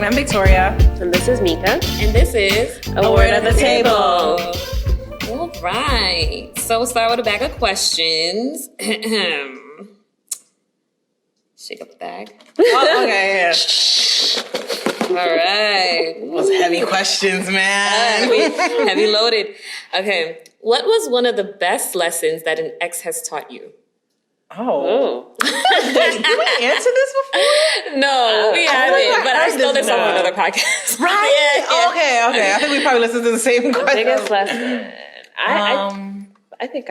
I'm Victoria. And this is Mika. And this is A Word at the Table. All right. So we'll start with a bag of questions. Shake up the bag. Oh, okay, yeah. All right. Those heavy questions, man. Heavy loaded. Okay. What was one of the best lessons that an ex has taught you? Oh. Did we answer this before? No, we haven't. But I stole this from another podcast. Right? Yeah. Okay. I think we probably listened to the same question. Biggest lesson. I think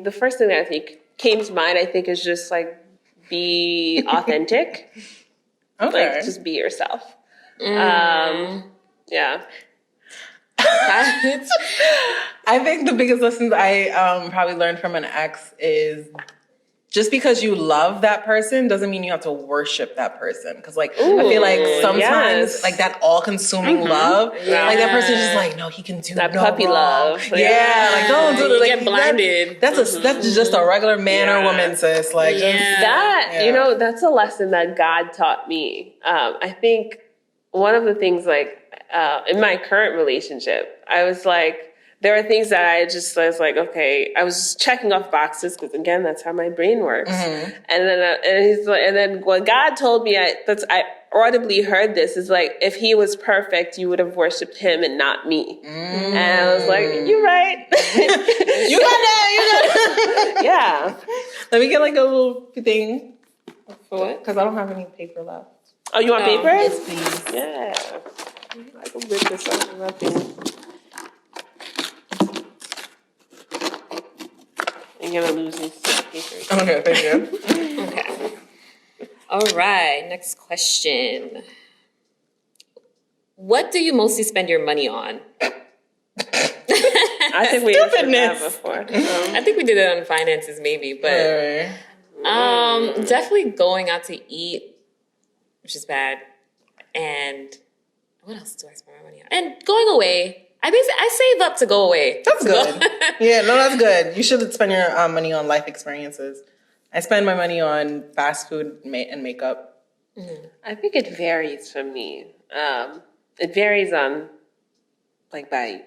the first thing that I think came to mind, I think, is just like be authentic. Okay. Like just be yourself. Mm. Yeah. I think the biggest lessons I probably learned from an ex is just because you love that person doesn't mean you have to worship that person. Because, I feel like sometimes, that all-consuming love, that person's just like, no, he can do that no puppy wrong. love. Yeah, don't do it. You get blinded. That's just a regular man or woman, sis. That's a lesson that God taught me. I think one of the things, in my current relationship, I was like, there are things that I was like, okay, I was checking off boxes because again, that's how my brain works. Mm-hmm. And then when God told me, I audibly heard this, is like, if he was perfect, you would have worshipped him and not me. Mm. And I was like, you're right. You got that. Yeah. Let me get a little thing. For what? Because I don't have any paper left. Oh, you want paper? Yes, please. Yeah. I can rip this up and nothing. I'm gonna lose these papers. Okay, thank you. Okay. All right, next question. What do you mostly spend your money on? I think we answered that before. I think we did it on finances maybe, but definitely going out to eat, which is bad. And what else do I spend my money on? And going away. I save up to go away. That's good. Yeah, no, that's good. You should spend your money on life experiences. I spend my money on fast food and makeup. Mm-hmm. I think it varies for me. It varies on, by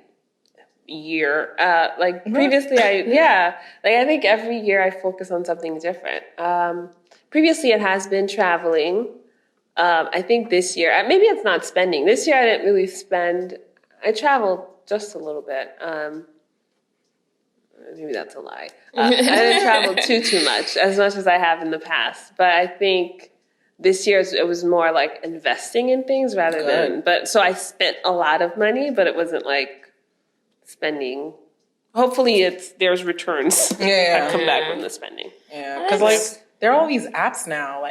year. Previously, I think every year I focus on something different. Previously, it has been traveling. I think this year, maybe it's not spending. This year, I didn't really spend. I traveled just a little bit. Maybe that's a lie. I didn't travel too much as I have in the past. But I think this year it was more like investing in things rather than. But so I spent a lot of money, but it wasn't like spending. Hopefully, there's returns that come back from the spending. Yeah, because there are all these apps now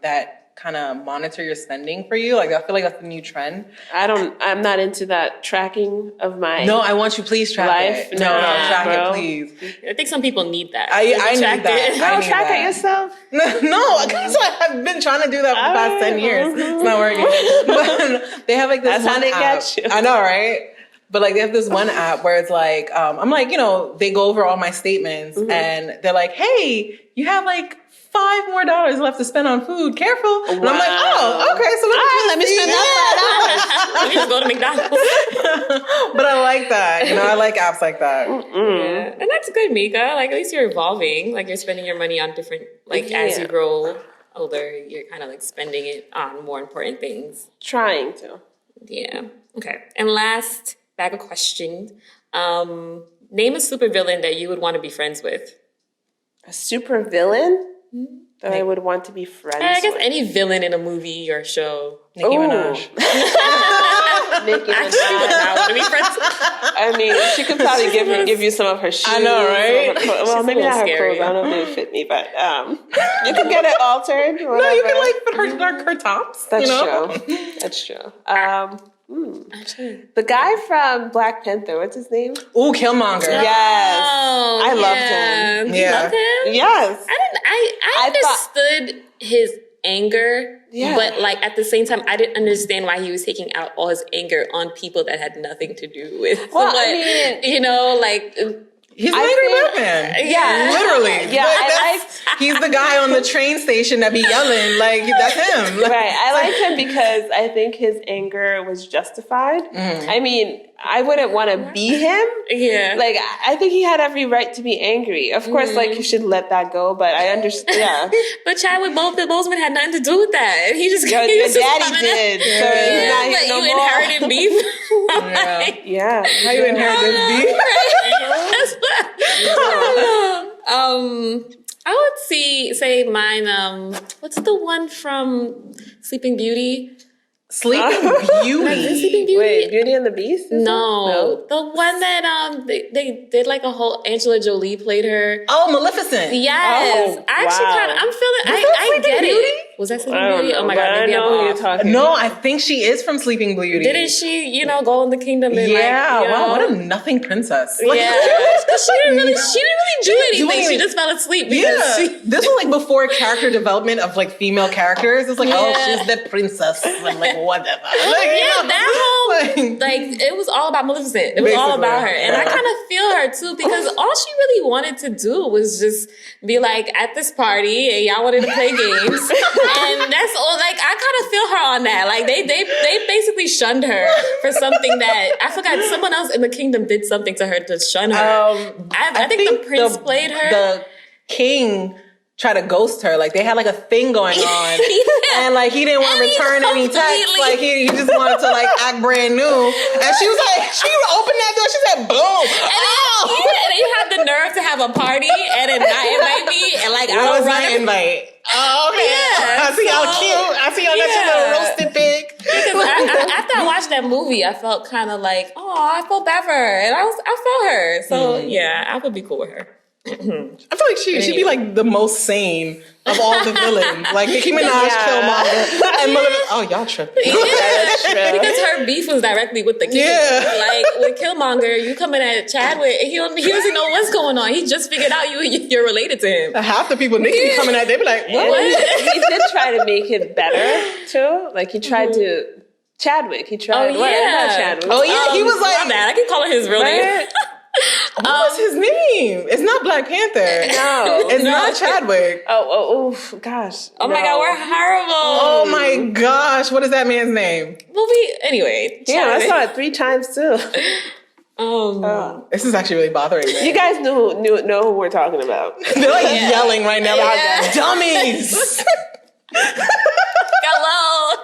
that kind of monitor your spending for you. I feel like that's the new trend. I'm not into that tracking of my No, I want you please track life. it. No, track it, please. I think some people need that. I need that. Don't track it yourself. No, because I've been trying to do that for the past 10 years. It's not working. But they have this That's one how they app. get you. I know, right? But they have this one app where it's I'm they go over all my statements and they're like, hey, you have $5 more left to spend on food. Careful. Wow. And I'm like, oh, okay. So let me spend that Let me just go to McDonald's. But I like that. I like apps like that. Yeah. And that's good, Mika. At least you're evolving. You're spending your money on different, as you grow older, you're kind of spending it on more important things. Trying to. Yeah. Okay. And last bag of questions. Name a supervillain that you would want to be friends with. A supervillain? That I would want to be friends with. I guess any villain in a movie or show. Nicki Minaj. Nicki Minaj. Actually, would not want to be friends with. I mean, she could probably give you some of her shoes. I know, right? Well, maybe not her scary. clothes. I don't know if they fit me, but you can get it altered. Whatever. No, you can put her tops. That's true. That's true. The guy from Black Panther, what's his name? Ooh, Killmonger. Yes. Oh, I loved him. You loved him? Yes. I understood his anger, but at the same time, I didn't understand why he was taking out all his anger on people that had nothing to do with. Well, he's an angry Batman. Yeah, literally. Yeah, He's the guy on the train station that be yelling. Like, that's him. Like, right. I like him because I think his anger was justified. I mean, I wouldn't want to be him. Yeah. Like, I think he had every right to be angry. Of course, like, you should let that go, but I understand. Yeah. But Chadwick Boseman had nothing to do with that. He just Your daddy did. So he's not here no you more. inherited beef. Yeah. how you inherit this beef? I would say mine. What's the one from Sleeping Beauty? Sleeping Beauty. Sleeping Beauty. Wait, Beauty and the Beast? No, the one that they did like a whole Angela Jolie played her. Oh, Maleficent. Yes, Oh, actually, wow. kind of. I'm feeling. I get Beauty? it. Was that Sleeping I don't Beauty? know, Oh my but god, I maybe know I'm who you're off. talking No, about. I think she is from Sleeping Beauty. Didn't she? Go in the kingdom and Yeah, like, wow, what a nothing princess. Like, yeah, because she didn't really do anything. She just fell asleep because yeah, this was like before character development of like female characters. It's like, oh, she's the princess, and like whatever. Like, that whole like it was all about Maleficent. It was all about her, and I kind of feel her too because all she really wanted to do was just be like at this party, and y'all wanted to play games, and that's all. Like I kind of feel her on that. Like they basically shunned her for something that I forgot. Someone else in the kingdom did something to her to shun her. I think the prince played her. The king tried to ghost her. Like they had like a thing going on, and like he didn't want to return any text. Like he just wanted to like act brand new. And she was like, she opened that door. She said, "Boom!" And you had the nerve to have a party and then not invite me and like I What don't was run my invite? Oh, okay. Yeah, I see y'all cute. I see y'all got your little roasted pig. Because after I watched that movie, I felt kind of like, oh, I felt bad for her, and I felt her. So yeah, I would be cool with her. I feel like she'd be like the most sane of all the villains. Like Nicki Minaj, Killmonger, and Maleficent. Oh, y'all tripping. Yeah, because her beef was directly with the king. Yeah. Like with Killmonger, you coming at Chadwick, and he doesn't know what's going on. He just figured out you're related to him. Half the people Nicki be coming at, they be like, what? He did try to make it better too. Like he tried to Chadwick. He tried. Oh, What? yeah. Not Chadwick. Oh yeah, he was My like, bad. I can call him his real name. what was his name? It's not Black Panther. No. It's not Chadwick. Oh, gosh. Oh my god, we're horrible. Oh my gosh, what is that man's name? Well, anyway. Yeah, I Chadwick. saw it 3 times too. This is actually really bothering me. You guys know who we're talking about. They're like yelling right now. Yeah. Dummies! Hello.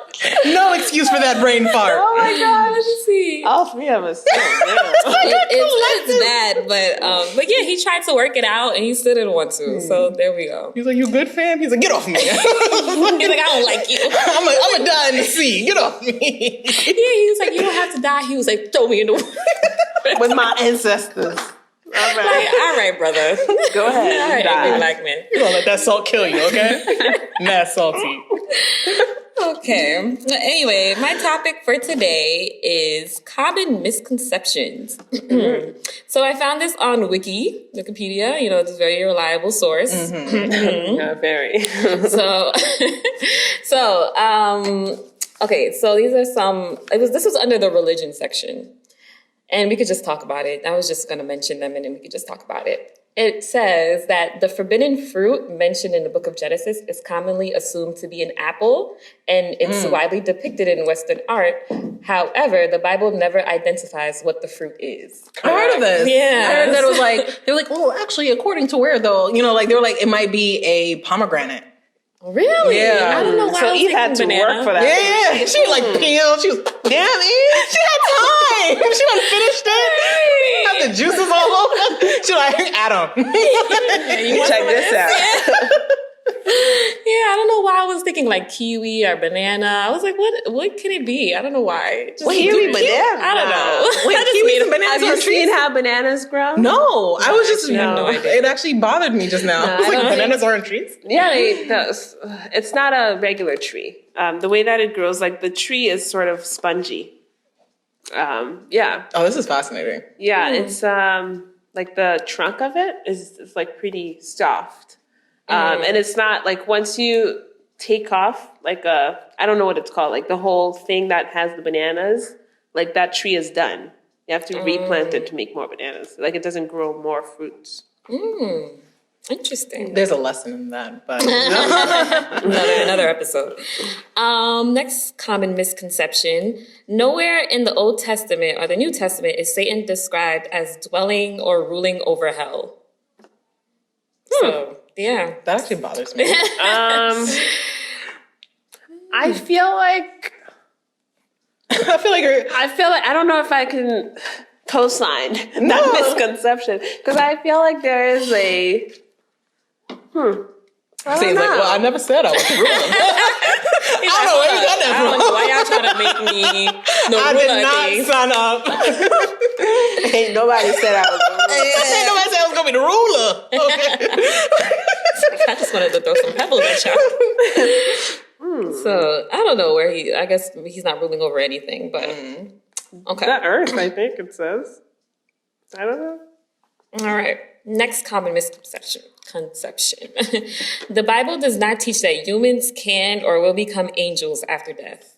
No excuse for that brain fart. Oh my gosh. Let's see. All 3 of us. It's bad, but yeah, he tried to work it out and he still didn't want to. So there we go. He's like, you good, fam? He's like, get off me. He's like, I don't like you. I'm gonna die in the sea. Get off me. Yeah, he was like, you don't have to die. He was like, throw me in the water. With my ancestors. All right. Like, all right, brother. Go ahead. All right, Die. angry black man. You gonna let that salt kill you, okay? Mad salty. Okay. Anyway, my topic for today is common misconceptions. So I found this on Wikipedia. It's a very reliable source. Yeah, very. Okay. So these are some. This was under the religion section, and we could just talk about it. I was just going to mention them, and then we could just talk about it. It says that the forbidden fruit mentioned in the book of Genesis is commonly assumed to be an apple, and it's widely depicted in Western art. However, the Bible never identifies what the fruit is. I heard of this. Yeah. I heard that it was like, they were like, oh, actually, according to where though? They were like, it might be a pomegranate. Really? Yeah. I don't know why So I was Eve had to thinking banana. work for that. Yeah. She like peeled. She was, damn, Eve. She had time. She done finished it. Had the juices all over. She like, Adam. You check this out. Yeah, I don't know why I was thinking like kiwi or banana. I was like, what can it be? I don't know why. Just Kiwi banana? I don't know. Wait, I just kiwis made and a- bananas Have are you trees? seen how bananas grow? No, I was just, actually have no idea. it actually bothered me just now. No, I was I like, don't bananas aren't trees? Yeah, it's not a regular tree. The way that it grows, like the tree is sort of spongy. Yeah. Oh, this is fascinating. Yeah, it's like the trunk of it is like pretty soft. And it's not like once you take off like I don't know what it's called, like the whole thing that has the bananas, like that tree is done. You have to replant it to make more bananas. Like it doesn't grow more fruits. I Interesting. There's a lesson in that, but another episode. Next common misconception. Nowhere in the Old Testament or the New Testament is Satan described as dwelling or ruling over hell. So, yeah. That actually bothers me. I feel like I don't know if I can co-sign that misconception, because I feel like there is a Say's like, well, I never said I was ruling. I don't know where you got that from. I don't know why y'all trying to make me I did not sign up. Ain't nobody said I was ruling. Ain't nobody said I was going to be the ruler. Okay. I just wanted to throw some pebbles at y'all. So, I don't know where I guess he's not ruling over anything, but okay. The earth, I think it says. I don't know. All right. Next common misconception. The Bible does not teach that humans can or will become angels after death.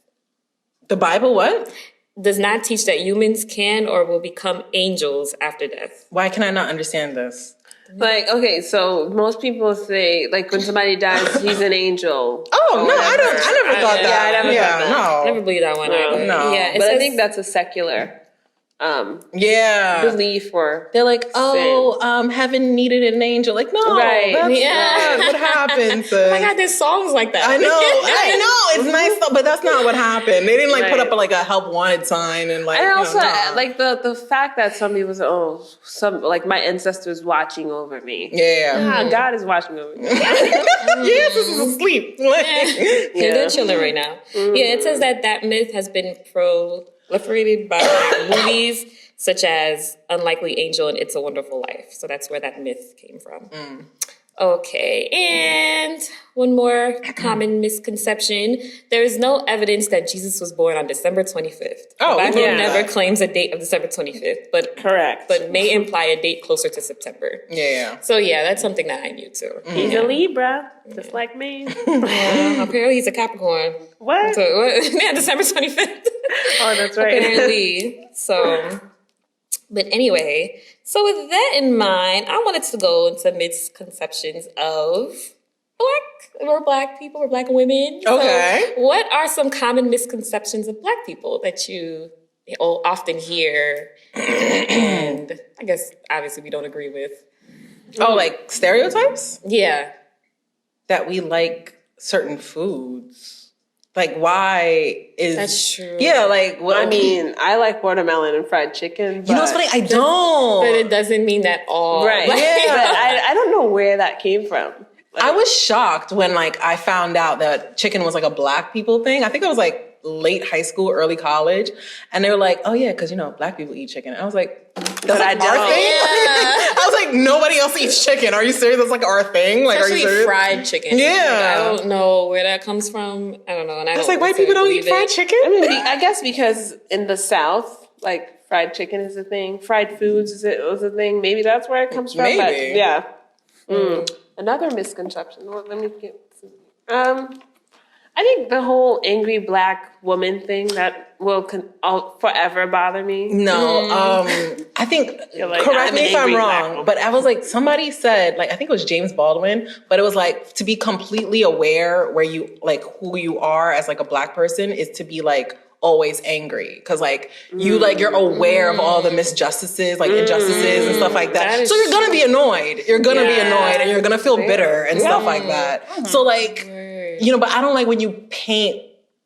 The Bible what? Does not teach that humans can or will become angels after death. Why can I not understand this? Like, okay, so most people say, like, when somebody dies, he's an angel. Oh, no, I never thought that. Yeah, I never thought that. No. I never believed that one either. No. Yeah, But I think that's a secular belief, or they're like, heaven needed an angel. Like, no, right. That's not what happened. Oh my God, there's songs like that. I know, it's nice, though, but that's not what happened. They didn't put up a help wanted sign and and also like the fact that some people say, like my ancestors watching over me. Yeah, God is watching over me. yes, this is asleep. They're chilling right now. Yeah, it says that myth has been proliferated by movies such as Unlikely Angel and It's a Wonderful Life. So that's where that myth came from. Okay, and one more common misconception. There is no evidence that Jesus was born on December 25th. Oh, the Bible never claims a date of December 25th, but correct. But may imply a date closer to September. Yeah. So yeah, that's something that I knew too. He's a Libra, just like me. Apparently he's a Capricorn. What? So, yeah, December 25th. Oh, that's right. Apparently. So, but anyway, so with that in mind, I wanted to go into misconceptions of we're black people, we're black women. Okay. So what are some common misconceptions of black people that you often hear and I guess obviously we don't agree with? Oh, like stereotypes? Yeah. That we like certain foods. Like, why is... That's true. Yeah, like... Well, I mean, I like watermelon and fried chicken. But you know what's funny? I don't. But it doesn't mean that all... Right. Like, yeah. But I don't know where that came from. I was shocked when, I found out that chicken was, a black people thing. I think it was, late high school, early college. And they were like, oh, yeah, because, black people eat chicken. And I was like, that's our thing? Yeah. I was like, nobody else eats chicken. Are you serious? That's, our thing? Like, especially are you serious? fried chicken. Yeah. I don't know where that comes from. I don't know. And I was like, white people don't eat fried chicken? I mean, I guess because in the South, fried chicken is a thing. Fried foods was a thing. Maybe that's where it comes from. Maybe. But, yeah. Another misconception. Well, let me get I think the whole angry black woman thing that will forever bother me. No, I think, correct me if I'm wrong, but I was somebody said, I think it was James Baldwin, but it was to be completely aware where you, who you are as a black person is to be always angry. Cause you're aware of all the misjustices, injustices and stuff like that. So you're gonna be annoyed. You're gonna be annoyed and you're gonna feel bitter and stuff like that. So but I don't like when you paint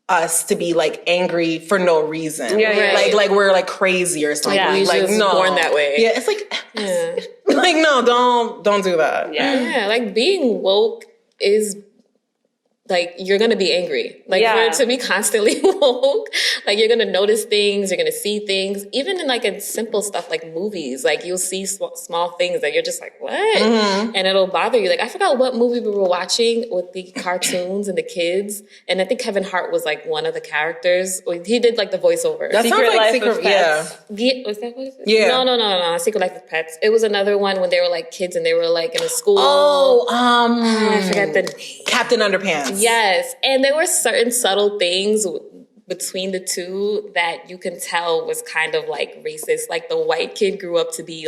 us to be angry for no reason. Like we're crazy or something. Yeah, no, born that way. Yeah, it's no, don't do that. Yeah, being woke is you're gonna be angry. For it to be constantly woke, you're gonna notice things, you're gonna see things, even in simple stuff like movies. You'll see small things that you're just what? And it'll bother you. I forgot what movie we were watching with the cartoons and the kids, and I think Kevin Hart was one of the characters. He did the voiceover. That sounds like Secret Pets. Yeah. Was that what it is? Yeah. No. Secret Life of Pets. It was another one when they were kids and they were in a school. I forgot the name. Captain Underpants. Yes, and there were certain subtle things between the two that you can tell was kind of racist. The white kid grew up to be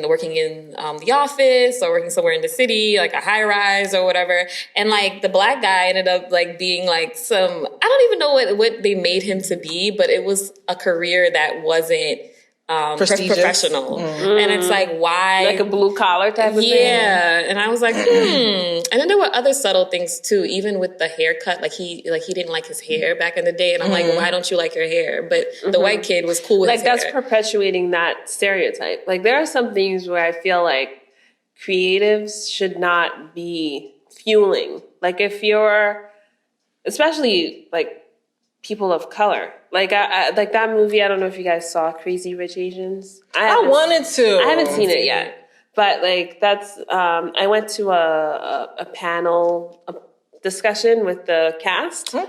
working in the office or working somewhere in the city, like a high rise or whatever. And like the black guy ended up like being like I don't even know what they made him to be, but it was a career that wasn't professional. And it's like, why? Like a blue collar type of thing. Yeah. And I was like, And then there were other subtle things too, even with the haircut. Like he didn't like his hair back in the day. And I'm like, why don't you like your hair? But the white kid was cool with his hair. Like that's perpetuating that stereotype. Like there are some things where I feel like creatives should not be fueling. Like if you're, especially like people of color. Like I like that movie. I don't know if you guys saw Crazy Rich Asians. I wanted to. I haven't seen it yet, but like that's. I went to a panel discussion with the cast, and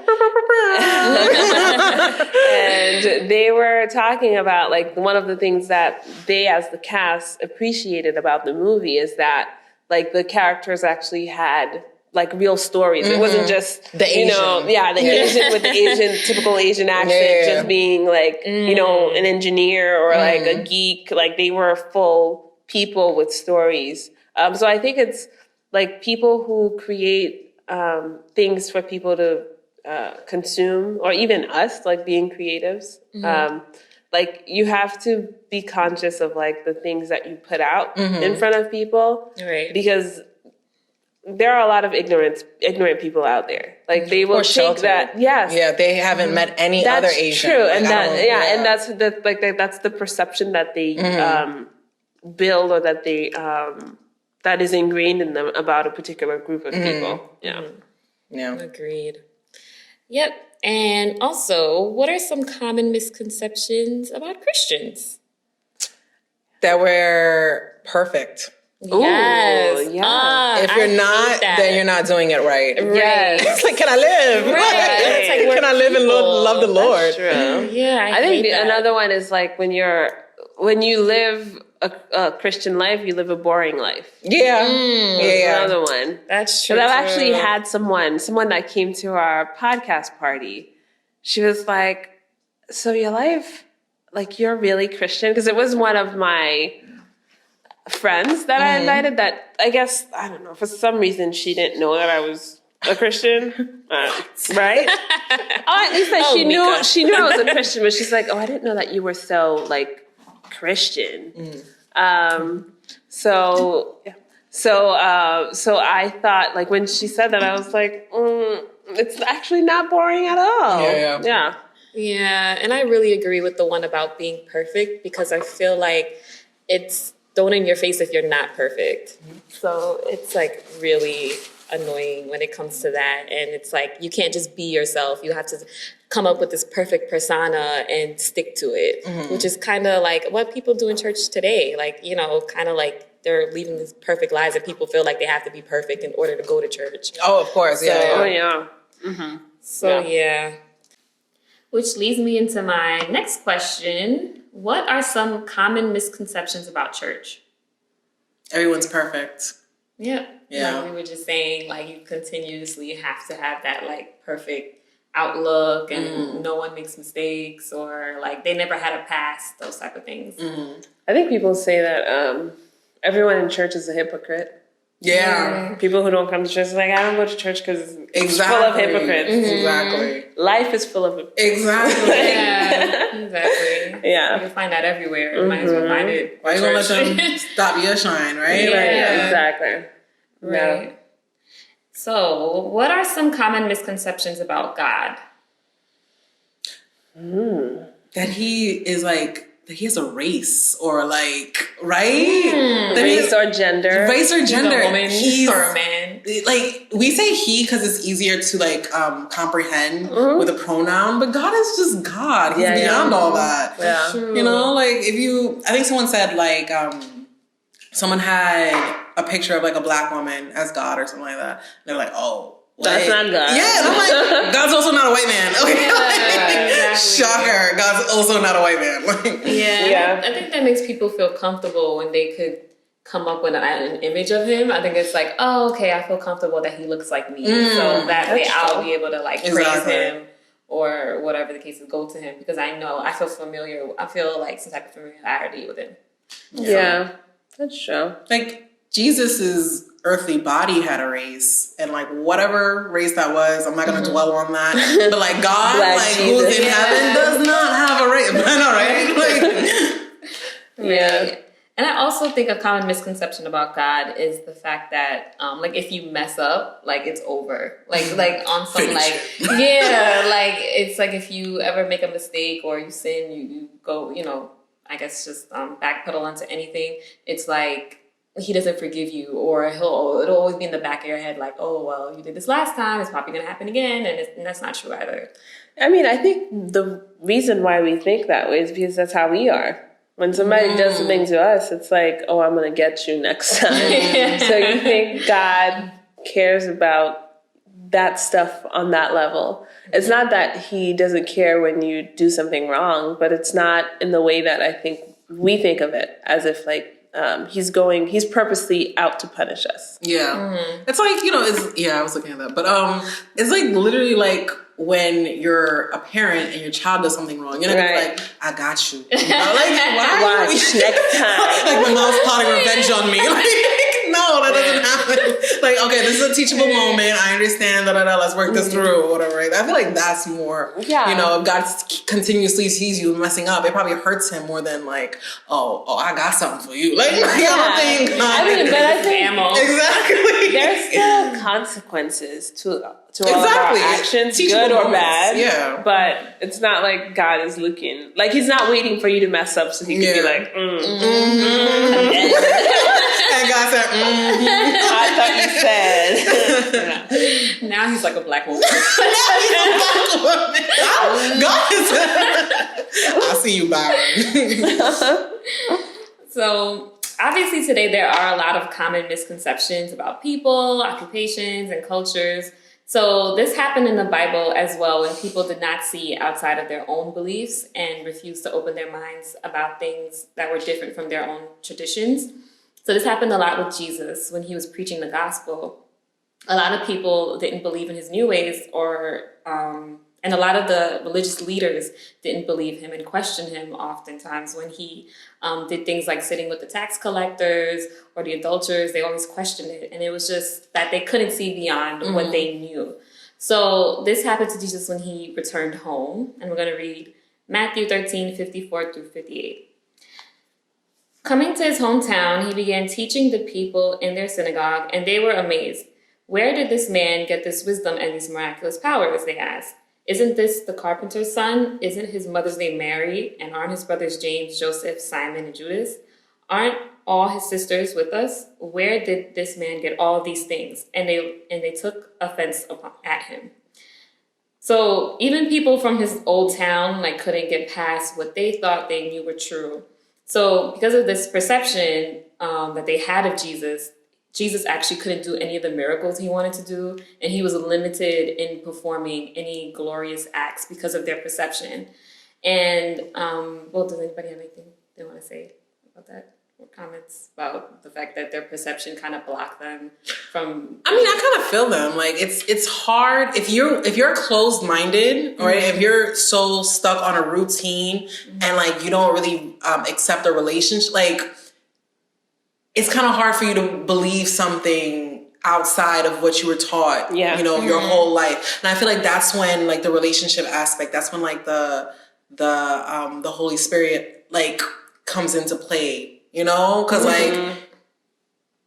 they were talking about like one of the things that they, as the cast, appreciated about the movie is that like the characters actually had like real stories. It wasn't just the Asian. Asian with the Asian typical Asian accent, just being like an engineer or like a geek. Like they were full people with stories. So I think it's like people who create things for people to consume, or even us, like being creatives. Like you have to be conscious of like the things that you put out in front of people, right? Because there are a lot of ignorant people out there. Like they will take that. Yes. Yeah, they haven't met any other Asian. True, like, and and that's that's the perception that they build, or that they that is ingrained in them about a particular group of people. Yeah. Agreed. Yep. And also, what are some common misconceptions about Christians? That we're perfect. Yes. Ooh, yeah. If you're not, then you're not doing it right. Yes. It's like, can I live? Right. It's like, can I live and love the Lord? That's true. Yeah, I think hate that. another one is like when you live a Christian life, you live a boring life. Yeah. Another one. That's true. Because I've actually had someone that came to our podcast party. She was like, "So your life, like you're really Christian?" Because it was one of my friends that I invited. That I guess I don't know, for some reason she didn't know that I was a Christian, right? At least that she knew I was a Christian, but she's like, "Oh, I didn't know that you were so like Christian." So I thought, like, when she said that, I was like, it's actually not boring at all. Yeah. Yeah, and I really agree with the one about being perfect, because I feel like it's thrown in your face if you're not perfect. So it's like really annoying when it comes to that. And it's like, you can't just be yourself. You have to come up with this perfect persona and stick to it, which is kind of like what people do in church today. Like, kind of like they're leaving these perfect lives, and people feel like they have to be perfect in order to go to church. Oh, of course. Yeah. Which leads me into my next question. What are some common misconceptions about church? Everyone's perfect. Yeah. Yeah. Like we were just saying, like you continuously have to have that like perfect outlook, and no one makes mistakes, or like they never had a past, those type of things. I think people say that everyone in church is a hypocrite. Yeah. People who don't come to church is like, I don't go to church because it's full of hypocrites. Exactly. Life is full of Exactly. Yeah, exactly. Yeah. You can find that everywhere. You might as well find it. Why you gonna let them stop your shine, right? Yeah. Exactly. Right. Yeah. So, what are some common misconceptions about God? That he is like, that he has a race, or like, right? Race or gender. Race or gender. A woman He's, or a man. like, we say he because it's easier to like comprehend with a pronoun, but God is just God. He's beyond all that. Yeah. True. Like I think someone said like, someone had a picture of like a black woman as God or something like that. And they're like, oh, that's not God. Yeah, and I'm like, God's also not a white man. Okay, exactly. Shocker. God's also not a white man. Yeah. I think that makes people feel comfortable when they could come up with an image of him. I think it's like, oh, okay, I feel comfortable that he looks like me, so that way I'll be able to like praise him, or whatever the case is, go to him, because I know I feel familiar. I feel like some type of familiarity with him. Yeah. That's true. Like, Jesus's earthly body had a race, and like whatever race that was, I'm not gonna dwell on that. But like God, like who's in heaven, does not have a race. I know, right? Like, yeah. And I also think a common misconception about God is the fact that, like, if you mess up, like, it's over. Like on some, like, like, it's like if you ever make a mistake or you sin, you go, I guess just backpedal onto anything. It's like he doesn't forgive you, or it'll always be in the back of your head, like, oh, well, you did this last time, it's probably going to happen again, and that's not true either. I mean, I think the reason why we think that way is because that's how we are. When somebody does something to us, it's like, oh, I'm going to get you next time. So you think God cares about that stuff on that level. It's not that he doesn't care when you do something wrong, but it's not in the way that I think we think of it, as if like he's purposely out to punish us. Yeah. It's like, I was looking at that, but it's like literally like when you're a parent and your child does something wrong, you're not gonna be like, I got you. Like, why? Watch next time. Like my mom's plotting revenge on me. Like, no, that doesn't happen. Like, okay, this is a teachable moment. I understand. Let's work this through or whatever. Right? I feel like that's more. Yeah. If God continuously sees you messing up, it probably hurts him more than like, oh, I got something for you. Like, I don't think. I think ammo. Exactly. There's still consequences to all of our actions, teachable good or moments. bad. Yeah. But it's not like God is looking, like he's not waiting for you to mess up so he can be like, And God said, I thought you said. Now he's like a black woman. God is I see you, Byron. So obviously today there are a lot of common misconceptions about people, occupations, and cultures. So this happened in the Bible as well, when people did not see outside of their own beliefs and refused to open their minds about things that were different from their own traditions. So this happened a lot with Jesus when he was preaching the gospel. A lot of people didn't believe in his new ways, and a lot of the religious leaders didn't believe him and questioned him oftentimes when he did things like sitting with the tax collectors or the adulterers. They always questioned it. And it was just that they couldn't see beyond what they knew. So this happened to Jesus when he returned home. And we're going to read Matthew 13:54-58. Coming to his hometown, he began teaching the people in their synagogue, and they were amazed. Where did this man get this wisdom and these miraculous powers, they asked. Isn't this the carpenter's son? Isn't his mother's name Mary? And aren't his brothers James, Joseph, Simon, and Judas? Aren't all his sisters with us? Where did this man get all these things? And they took offense at him. So even people from his old town couldn't get past what they thought they knew were true. So because of this perception that they had of Jesus, Jesus actually couldn't do any of the miracles he wanted to do, and he was limited in performing any glorious acts because of their perception. And, does anybody have anything they want to say about that? Or comments about the fact that their perception kind of blocked them from... I mean, I kind of feel them. Like, it's hard if you're closed-minded, right? If you're so stuck on a routine and you don't really accept a relationship, it's kind of hard for you to believe something outside of what you were taught, your whole life. And I feel like that's when the relationship aspect, that's when the Holy Spirit comes into play, because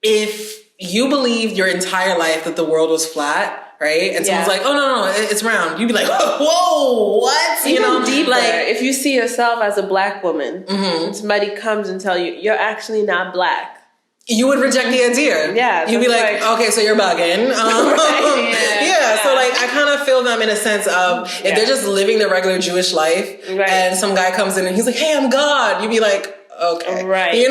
if you believed your entire life that the world was flat, right? And someone's like, oh, no, it's round. You'd be like, whoa, what? Even deeper, if you see yourself as a black woman and somebody comes and tell you, you're actually not black, you would reject the idea. Yeah. You'd be like, okay, so you're bugging. So I kind of feel them in a sense of if they're just living their regular Jewish life and some guy comes in and he's like, hey, I'm God. You'd be like, okay. Right. Even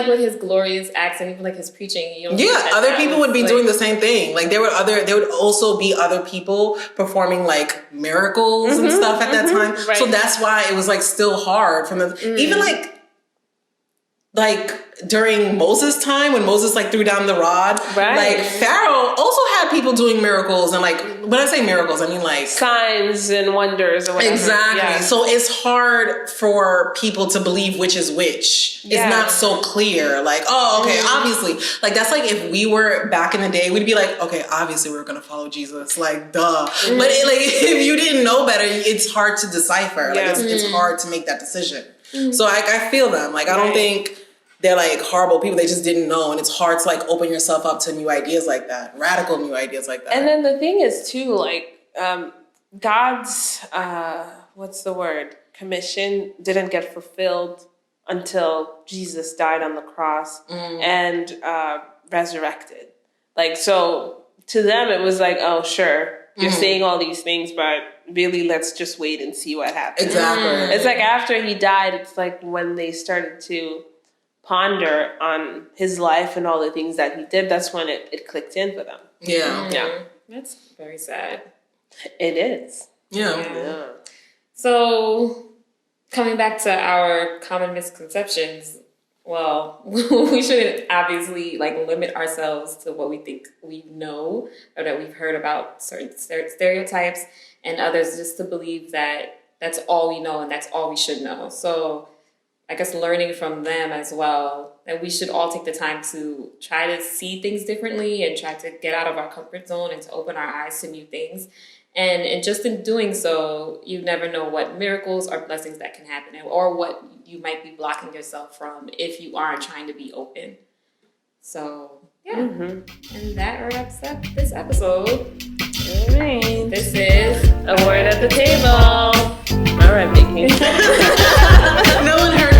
with his glorious acts and even his preaching, other people would be doing the same thing. There would also be other people performing miracles and stuff at that time. Right. So that's why it was still hard from the even during Moses' time when Moses threw down the rod, Pharaoh also had people people doing miracles and like, when I say miracles, I mean like signs and wonders or whatever. Exactly. Yeah. So it's hard for people to believe which is which. Yeah. It's not so clear. Like, oh, okay, obviously. Like, that's like if we were back in the day, we'd be like, okay, obviously we're going to follow Jesus. Like, duh. But if you didn't know better, it's hard to decipher. Like, it's hard to make that decision. So I feel them. Like, I don't think they're like horrible people. They just didn't know. And it's hard to like open yourself up to new ideas like that. Radical new ideas like that. And then the thing is too, like, God's, what's the word? Commission didn't get fulfilled until Jesus died on the cross and resurrected. Like, so to them, it was like, oh, sure, you're saying all these things, but really, let's just wait and see what happens. Exactly. It's like after he died, it's like when they started to ponder on his life and all the things that he did, that's when it clicked in for them. Yeah. Yeah. That's very sad. It is. Yeah. So, coming back to our common misconceptions, well, we shouldn't obviously like limit ourselves to what we think we know or that we've heard about certain stereotypes, and others just to believe that that's all we know and that's all we should know. So I guess learning from them as well, that we should all take the time to try to see things differently and try to get out of our comfort zone and to open our eyes to new things. And just in doing so, you never know what miracles or blessings that can happen or what you might be blocking yourself from if you aren't trying to be open. So, yeah. And that wraps up this episode. All right. This is A Word at the Table. All right, Vicky. No one heard